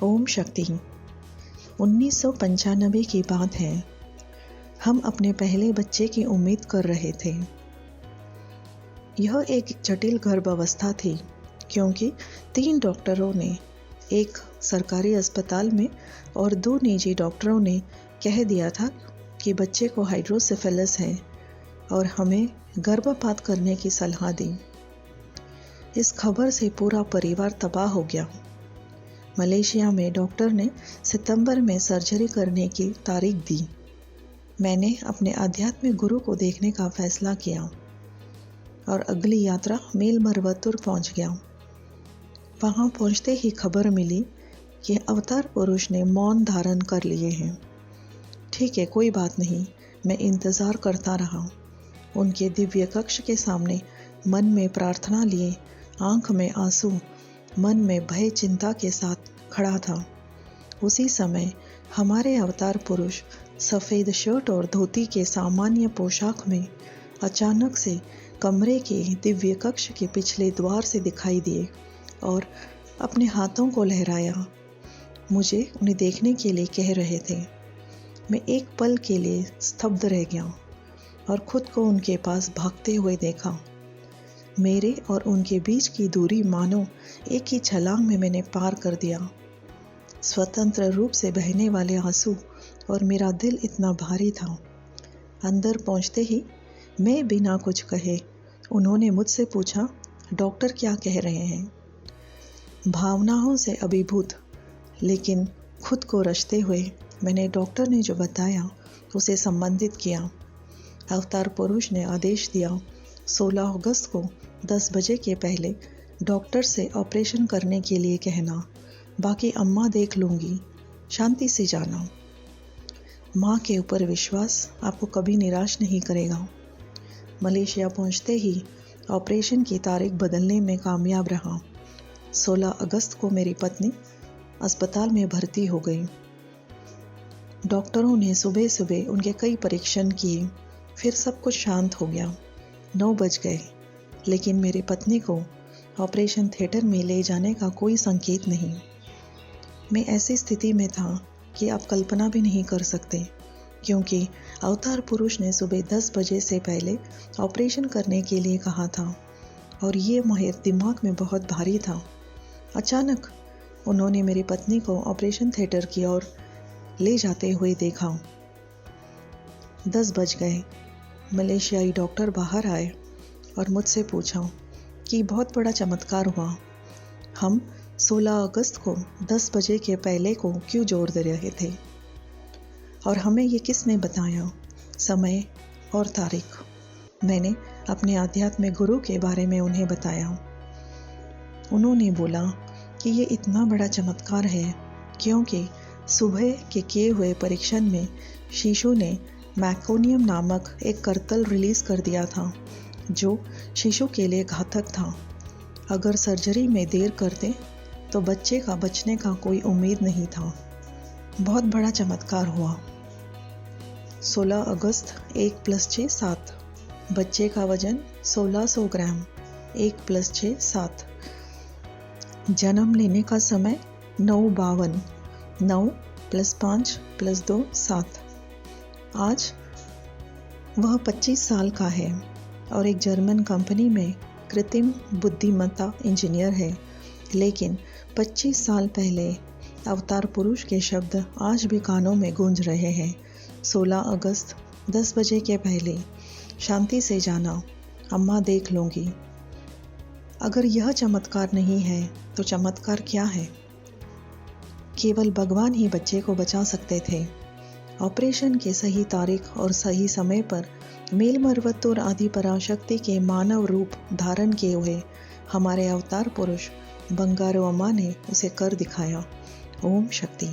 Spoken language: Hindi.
ओम शक्ति। 1995 की बात है। हम अपने पहले बच्चे की उम्मीद कर रहे थे। यह एक जटिल गर्भावस्था थी क्योंकि 3 डॉक्टरों ने, एक सरकारी अस्पताल में और 2 निजी डॉक्टरों ने कह दिया था कि बच्चे को हाइड्रोसेफेलस है और हमें गर्भपात करने की सलाह दी। इस खबर से पूरा परिवार तबाह हो गया। मलेशिया में डॉक्टर ने सितंबर में सर्जरी करने की तारीख दी। मैंने अपने आध्यात्मिक गुरु को देखने का फैसला किया और अगली यात्रा मेलमर्वतुर पहुंच गया। वहां पहुंचते ही खबर मिली कि अवतार पुरुष ने मौन धारण कर लिए हैं। ठीक है, कोई बात नहीं, मैं इंतज़ार करता रहा। उनके दिव्य कक्ष के सामने मन में प्रार्थना लिए, आंख में आंसू, मन में भय चिंता के साथ खड़ा था। उसी समय हमारे अवतार पुरुष सफ़ेद शर्ट और धोती के सामान्य पोशाक में अचानक से कमरे के दिव्य कक्ष के पिछले द्वार से दिखाई दिए और अपने हाथों को लहराया। मुझे उन्हें देखने के लिए कह रहे थे। मैं एक पल के लिए स्तब्ध रह गया और खुद को उनके पास भागते हुए देखा। मेरे और उनके बीच की दूरी मानो एक ही छलांग में मैंने पार कर दिया। स्वतंत्र रूप से बहने वाले आंसू और मेरा दिल इतना भारी था। अंदर पहुंचते ही मैं बिना कुछ कहे उन्होंने मुझसे पूछा, डॉक्टर क्या कह रहे हैं? भावनाओं से अभिभूत लेकिन खुद को रचते हुए मैंने डॉक्टर ने जो बताया उसे संबंधित किया। अवतार पुरुष ने आदेश दिया 16 अगस्त को 10 बजे के पहले डॉक्टर से ऑपरेशन करने के लिए कहना, बाकी अम्मा देख लूँगी, शांति से जाना। माँ के ऊपर विश्वास आपको कभी निराश नहीं करेगा। मलेशिया पहुँचते ही ऑपरेशन की तारीख बदलने में कामयाब रहा। 16 अगस्त को मेरी पत्नी अस्पताल में भर्ती हो गई। डॉक्टरों ने सुबह सुबह उनके कई परीक्षण किए, फिर सब कुछ शांत हो गया। 9 बज गए, लेकिन मेरी पत्नी को ऑपरेशन थिएटर में ले जाने का कोई संकेत नहीं। मैं ऐसी स्थिति में था कि आप कल्पना भी नहीं कर सकते, क्योंकि अवतार पुरुष ने सुबह 10 बजे से पहले ऑपरेशन करने के लिए कहा था और ये मेरे दिमाग में बहुत भारी था। अचानक उन्होंने मेरी पत्नी को ऑपरेशन थिएटर की ओर ले जाते हुए देखा। 10 बज गए। मलेशियाई डॉक्टर बाहर आए और मुझसे पूछा कि बहुत बड़ा चमत्कार हुआ। हम 16 अगस्त को 10 बजे के पहले को क्यों जोड़ दे रहे थे और हमें ये किसने बताया, समय और तारीख। मैंने अपने आध्यात्मिक गुरु के बारे में उन्हें बताया। उन्होंने बोला कि ये इतना बड़ा चमत्कार है क्योंकि सुबह के किए हुए परीक्षण में शिशु ने मैकोनियम नामक एक कर्तल रिलीज कर दिया था जो शिशु के लिए घातक था। अगर सर्जरी में देर करते तो बच्चे का बचने का कोई उम्मीद नहीं था। बहुत बड़ा चमत्कार हुआ। 16 अगस्त 1 + 6 7। बच्चे का वजन 1600 ग्राम। 1 + 6 7। जन्म लेने का समय 9:52। 9 + 5 + 2 7। आज वह 25 साल का है और एक जर्मन कंपनी में कृत्रिम बुद्धिमत्ता इंजीनियर है। लेकिन 25 साल पहले अवतार पुरुष के शब्द आज भी कानों में गूंज रहे हैं। 16 अगस्त 10 बजे के पहले, शांति से जाना, अम्मा देख लूँगी। अगर यह चमत्कार नहीं है तो चमत्कार क्या है? केवल भगवान ही बच्चे को बचा सकते थे। ऑपरेशन के सही तारीख और सही समय पर मेलमर्वतुर आदि पराशक्ति के मानव रूप धारण किए हुए हमारे अवतार पुरुष बंगारो अम्मा ने उसे कर दिखाया। ओम शक्ति।